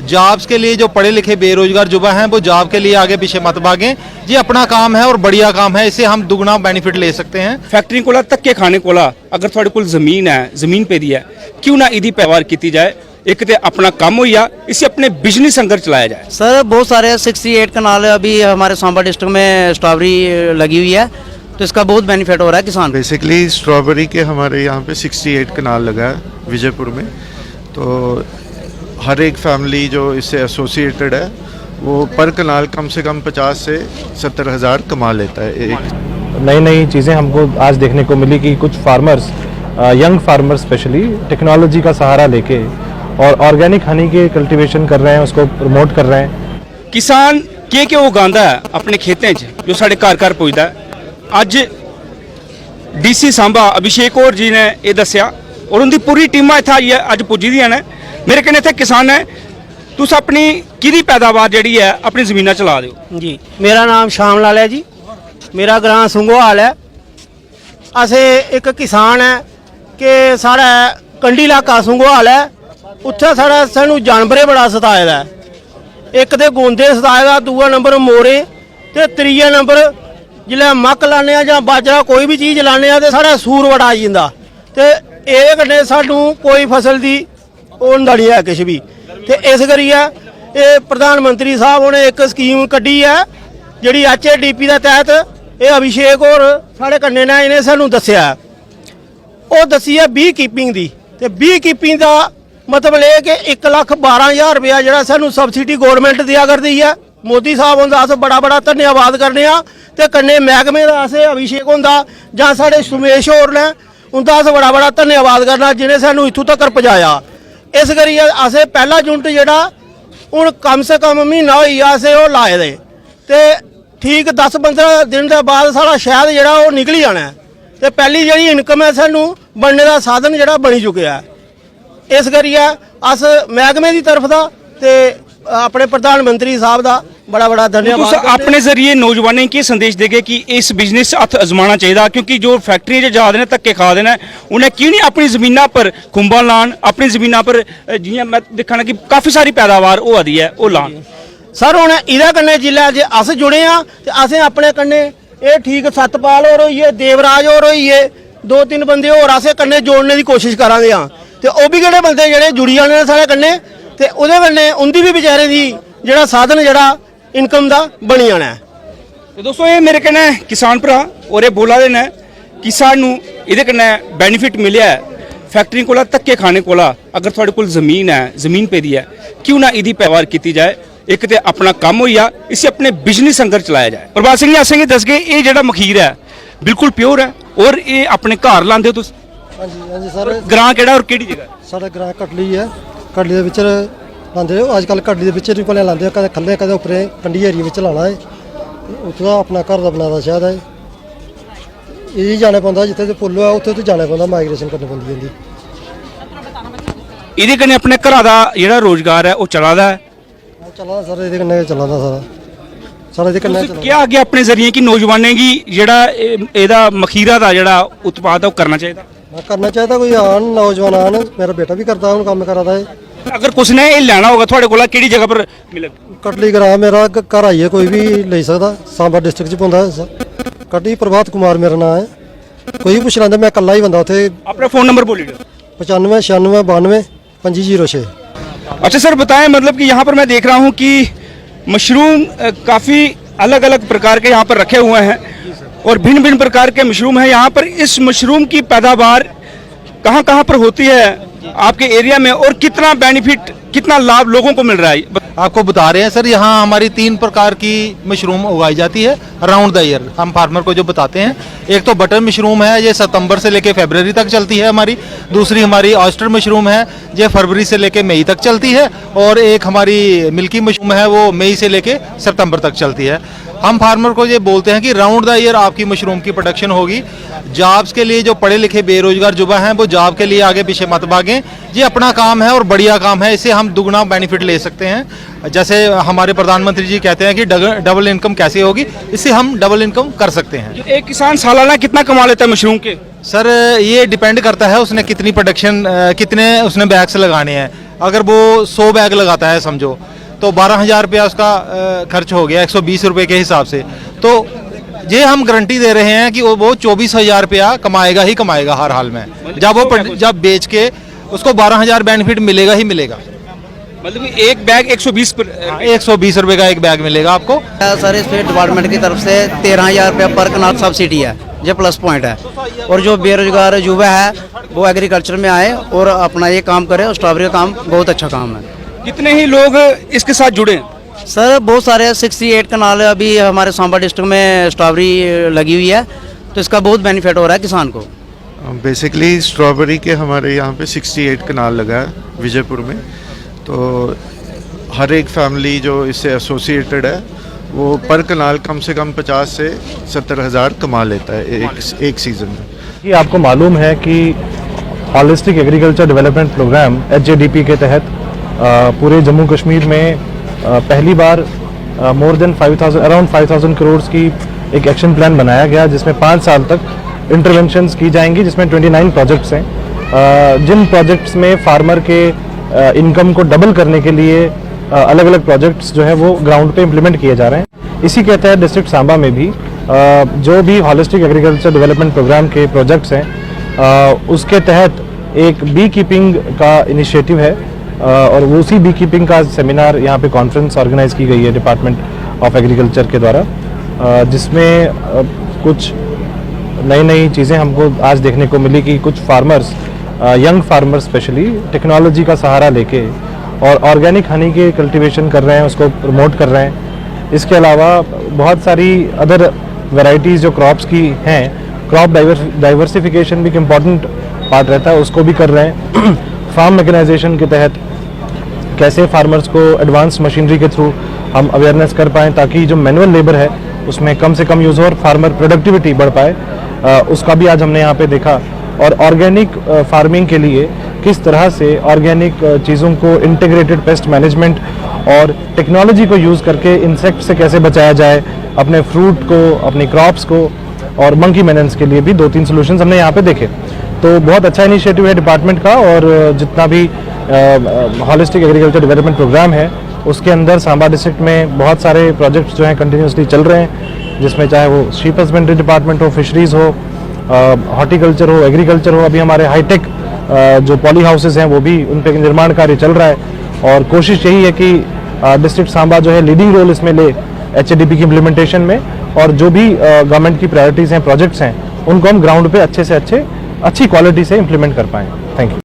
Jobs के लिए जो पढ़े लिखे बेरोजगार युवा हैं वो जॉब के लिए आगे पीछे मत भागें। ये अपना काम है और बढ़िया काम है, इससे हम दुगना बेनिफिट ले सकते हैं। फैक्ट्री कोला धक्के खाने कोला अगर थोड़े कोल जमीन है, जमीन पे दी है, क्यों ना इदी पैदावार की जाए। एक तो अपना काम हो या इसे अपने बिजनेस अंदर चलाया जाए। सर बहुत सारे 68 कनाल अभी हमारे सांबा डिस्ट्रिक्ट में स्ट्रॉबेरी लगी हुई है, तो इसका बहुत बेनिफिट हो रहा है किसान। बेसिकली स्ट्रॉबेरी के हमारे यहाँ पे 68 कनाल लगा है विजयपुर में, तो हर एक फैमिली जो इससे एसोसिएटेड है वो पर कनाल कम से कम 50 से 70 हज़ार कमा लेता है। एक नई नई चीज़ें हमको आज देखने को मिली कि कुछ farmers, young farmers specially technology का सहारा लेके और ऑर्गेनिक हनी के कल्टीवेशन कर रहे हैं, उसको प्रमोट कर रहे हैं। किसान के उगांदा है अपने खेतों जो साढ़े घर घर पुजदा है। अज डीसी सांबा अभिषेक और जी ने यह दसिया और उनकी पूरी टीमां इत्थे अज पुजी दियां ने। मेरे कन्नै इत्थे किसान है, तुस अपनी किहदी पैदावार जिहड़ी है अपनी जमीनां चला दिओ जी। मेरा नाम श्याम लाल है जी, मेरा ग्रां संगोहाल है। असें एक किसान है कि साढ़ा कंढी इलाका संगोहाल है, उत्थे साढ़ा सानू जानवरें बड़ा सताए दा है। एक ते गोंदे सताए दा, दूआ नंबर मोरे ते त्रीया नंबर जिल्लै मक्क लाने आ जां बाजरा कोई भी चीज़ लाने आ ते साढ़ा सूर बड़ा आई जंदा ते एह्दे कन्नै सानू कोई फसल दी होंदा नहीं है किश भी। ते इस करियै एह् प्रधानमंत्री साहब उ'नें एक स्कीम कड्ढी है जिहड़ी HADP दे तैह्त एह् अभिषेक होर साढ़े कन्नै ने इ'नें सानू दस्सेआ। ओह् दस्सी है बी कीपिंग दी, ते बी कीपिंग दा मतलब एह् कि 1,12,000 रुपया जेह्ड़ा सानू सबसिडी गौरमेंट देआ करदी है। मोदी साहब हुंदा अस बड़ा बड़ा धन्यवाद करने आं ते कन्नै मैह्कमे दा असें अभिषेक हुंदा जां साढ़े सुमेश होर ने उंदा अस बड़ा बड़ा धन्यवाद करना जिन्हें सानू इत्थों तक पजाया। इस करियै असें पहला यूनिट जेह्ड़ा हूँ कम से कम महीना होई गेआ असें ओह् लाए दे, ते ठीक 10-15 दिन के बाद साढ़ा शहद जेह्ड़ा ओह् निकली जाना है ते पहली जेह्ड़ी इनकम है सानू बनने का साधन जेह्ड़ा बनी चुकिया है। इस करियै अस महकमे की तरफ दा ते अपने प्रधानमंत्री साहब का बड़ा बड़ा धन्यवाद। अपने जरिए नौजवानों की संदेश देगे कि इस बिजनेस हथ अजमाना चाहिए, क्योंकि जो फैक्ट्री जा रहे हैं धक्के खा देना उन्हें क्यों नहीं अपनी जमीनों पर खुंबा लान, अपनी जमीनों पर जियां मैं दिखाना कि काफ़ी सारी पैदावार हो दी है वो लान। सर हूँ इहदे कन्नै जिल्लै जे अस जुड़े हाँ ते असें अपने कन्नै ये ठीक सतपाल होर होइए, देवराज होर होइए, 2-3 बंदे होर असें कन्नै जोड़ने की कोशिश करांगे हाँ। ते ओह भी किहड़े बंदे जेह्ड़े जुड़ी जाने साढ़े कन्नै ते ओहदे कन्नै उंदी भी बेचारे दी जेह्ड़ा साधन जेह्ड़ा इनकम दा बनी जाना है। तो दोस्तों ये मेरे कन्नै किसान भरा और ये बोला दे ने कि सानू इहदे कन्नै बेनिफिट मिलिया है फैक्ट्री कोला धक्के खाने कोला। अगर थोड़े कोल जमीन है, जमीन पे दी है, क्यों ना इहदी पैदावार की जाए। एक तो अपना काम हो या इसे अपने बिजनेस अंदर चलाया जाए। प्रभात सिंह जी असेंगे दस गए ये जेह्ड़ा मखीर है बिल्कुल प्योर है और ये अपने घर लांदे हो तुस? हाँ जी सर। ग्रां केड़ा और केड़ी जगह? साढ़ा ग्रां कटली है, कटली दे विच लांदे अजकल कटली दे विच नहीं भले लांदे, कदे खल्ले कदे उपरे कंढी एरिया विच लाना है। उत्थों अपना घर दा बनादा शहद है, यही जाने पौंदा जित्थे ते पुल है उत्थे तो जाने पौंदा, माइग्रेशन करनी पौंदी इंदी। इहदे कन्नै अपने घरा दा जेह्ड़ा रोजगार है वो चला दा है? चला दा सर, इहदे कन्नै चला दा सारा इहदे कन्नै चला। क्या आगे अपने जरिए कि नौजवानों की जेह्ड़ा एह्दा मखीरा दा जेह्ड़ा उत्पाद है वो करना चाहिए? करना चाहिए, कोई आन नौजवान आन, मेरा बेटा भी करता हूँ काम करा दा है। अगर कुछ ने ये लेना होगा थोड़े कोला केड़ी जगह पर मिलेगा? कटली ग्रां मेरा घर आइए कोई भी ले सकता, सांबा डिस्ट्रिक्ट च पौंदा कटली। प्रभात कुमार मेरा नाम है, कोई भी पुछ लैंदा, मैं कल्ला ही बंदा उत्थे। अपना फोन नंबर बोलिए। 95 96 92 2506। अच्छा सर बताएं, मतलब कि यहाँ पर मैं देख रहा हूँ कि मशरूम काफ़ी अलग अलग प्रकार के यहाँ पर रखे हुए हैं और भिन्न भिन्न प्रकार के मशरूम हैं यहाँ पर। इस मशरूम की पैदावार कहाँ कहाँ पर होती है आपके एरिया में और कितना बेनिफिट, कितना लाभ लोगों को मिल रहा है? आपको बता रहे हैं सर, यहाँ हमारी 3 प्रकार की मशरूम उगाई जाती है राउंड द ईयर। हम फार्मर को जो बताते हैं, एक तो बटर मशरूम है, ये सितंबर से लेके फरवरी तक चलती है हमारी। दूसरी हमारी ऑयस्टर मशरूम है, ये फरवरी से लेके मई तक चलती है। और एक हमारी मिल्की मशरूम है, वो मई से लेके सितंबर तक चलती है। हम फार्मर को ये बोलते हैं कि राउंड द ईयर आपकी मशरूम की प्रोडक्शन होगी। जॉब्स के लिए जो पढ़े लिखे बेरोजगार युवा हैं वो जॉब के लिए आगे पीछे मत भागें। ये अपना काम है और बढ़िया काम है, इससे हम दुगना बेनिफिट ले सकते हैं। जैसे हमारे प्रधानमंत्री जी कहते हैं कि डबल इनकम कैसे होगी, इससे हम डबल इनकम कर सकते हैं। एक किसान सालाना कितना कमा लेता है मशरूम के? सर ये डिपेंड करता है उसने कितनी प्रोडक्शन, कितने उसने बैग्स लगाने हैं। अगर वो 100 बैग लगाता है समझो, तो 12,000 रुपया उसका खर्च हो गया 120 रुपये के हिसाब से। तो ये हम गारंटी दे रहे हैं कि वो 24,000 रुपया कमाएगा ही कमाएगा हर हाल में, जब बेच के उसको 12,000 बेनिफिट मिलेगा ही मिलेगा। मतलब एक बैग 120 पर 120 रुपये का एक बैग मिलेगा आपको। सर इस पे डिपार्टमेंट की तरफ से 13,000 रुपया पर कनाल सब्सिडी है, ये प्लस पॉइंट है। और जो बेरोजगार युवा है वो एग्रीकल्चर में आए और अपना ये काम करे। स्ट्रॉबेरी का काम बहुत अच्छा काम है। कितने ही लोग इसके साथ जुड़े हैं? सर बहुत सारे 68 कनाल अभी हमारे सांबा डिस्ट्रिक्ट में स्ट्रॉबेरी लगी हुई है, तो इसका बहुत बेनिफिट हो रहा है किसान को। बेसिकली स्ट्रॉबेरी के हमारे यहाँ पे 68 कनाल लगा है विजयपुर में। तो हर एक फैमिली जो इससे एसोसिएटेड है वो पर कनाल कम से कम 50 से 70 हज़ार कमा लेता है एक सीज़न में। कि आपको मालूम है कि holistic agriculture development programme HADP के तहत पूरे जम्मू कश्मीर में पहली बार अराउंड 5,000 करोड़ की एक एक्शन प्लान बनाया गया, जिसमें 5 साल तक इंटरवेंशंस की जाएंगी, जिसमें 29 प्रोजेक्ट्स हैं। जिन प्रोजेक्ट्स में फार्मर के इनकम को डबल करने के लिए अलग अलग प्रोजेक्ट्स जो है वो ग्राउंड पे इम्प्लीमेंट किए जा रहे हैं। इसी के तहत डिस्ट्रिक्ट सांबा में भी जो भी हॉलिस्टिक एग्रीकल्चर डेवलपमेंट प्रोग्राम के प्रोजेक्ट्स हैं उसके तहत एक बी कीपिंग का इनिशिएटिव है और उसी बी कीपिंग का सेमिनार यहाँ पे कॉन्फ्रेंस ऑर्गेनाइज की गई है डिपार्टमेंट ऑफ एग्रीकल्चर के द्वारा, जिसमें कुछ नई चीज़ें हमको आज देखने को मिली कि कुछ farmers, young farmers specially technology का सहारा लेके और ऑर्गेनिक हनी के कल्टीवेशन कर रहे हैं, उसको प्रमोट कर रहे हैं। इसके अलावा बहुत सारी अदर वैरायटीज़ जो क्रॉप्स की हैं, क्रॉप डाइवर्सिफिकेशन भी एक इम्पॉर्टेंट पार्ट रहता है, उसको भी कर रहे हैं। फार्म मैकेनाइजेशन के तहत कैसे फार्मर्स को एडवांस मशीनरी के थ्रू हम अवेयरनेस कर पाएँ ताकि जो मैनुअल लेबर है उसमें कम से कम यूज़ हो और फार्मर प्रोडक्टिविटी बढ़ पाए, उसका भी आज हमने यहाँ पे देखा। और ऑर्गेनिक फार्मिंग के लिए किस तरह से ऑर्गेनिक चीज़ों को इंटीग्रेटेड पेस्ट मैनेजमेंट और टेक्नोलॉजी को यूज़ करके इंसेक्ट से कैसे बचाया जाए, अपने फ्रूट को, अपनी क्रॉप्स को, और मंकी मेनेंस के लिए भी 2-3 सॉल्यूशंस हमने यहाँ पे देखे। तो बहुत अच्छा इनिशिएटिव है डिपार्टमेंट का। और जितना भी हॉलिस्टिक एग्रीकल्चर डेवलपमेंट प्रोग्राम है उसके अंदर सांबा डिस्ट्रिक्ट में बहुत सारे प्रोजेक्ट्स जो हैं कंटिन्यूसली चल रहे हैं, जिसमें चाहे वो शीप हस्बेंड्री डिपार्टमेंट हो, फिशरीज़ हो, हॉर्टिकल्चर हो, एग्रीकल्चर हो। अभी हमारे हाईटेक जो पॉली हाउसेस हैं वो भी उन पे निर्माण कार्य चल रहा है और कोशिश यही है कि डिस्ट्रिक्ट सांबा जो है लीडिंग रोल इसमें ले HADP की इम्प्लीमेंटेशन में, और जो भी गवर्नमेंट की प्रायोरिटीज़ हैं, प्रोजेक्ट्स हैं, उनको हम ग्राउंड पे अच्छे से अच्छी क्वालिटी से इम्प्लीमेंट कर पाएँ। Thank you.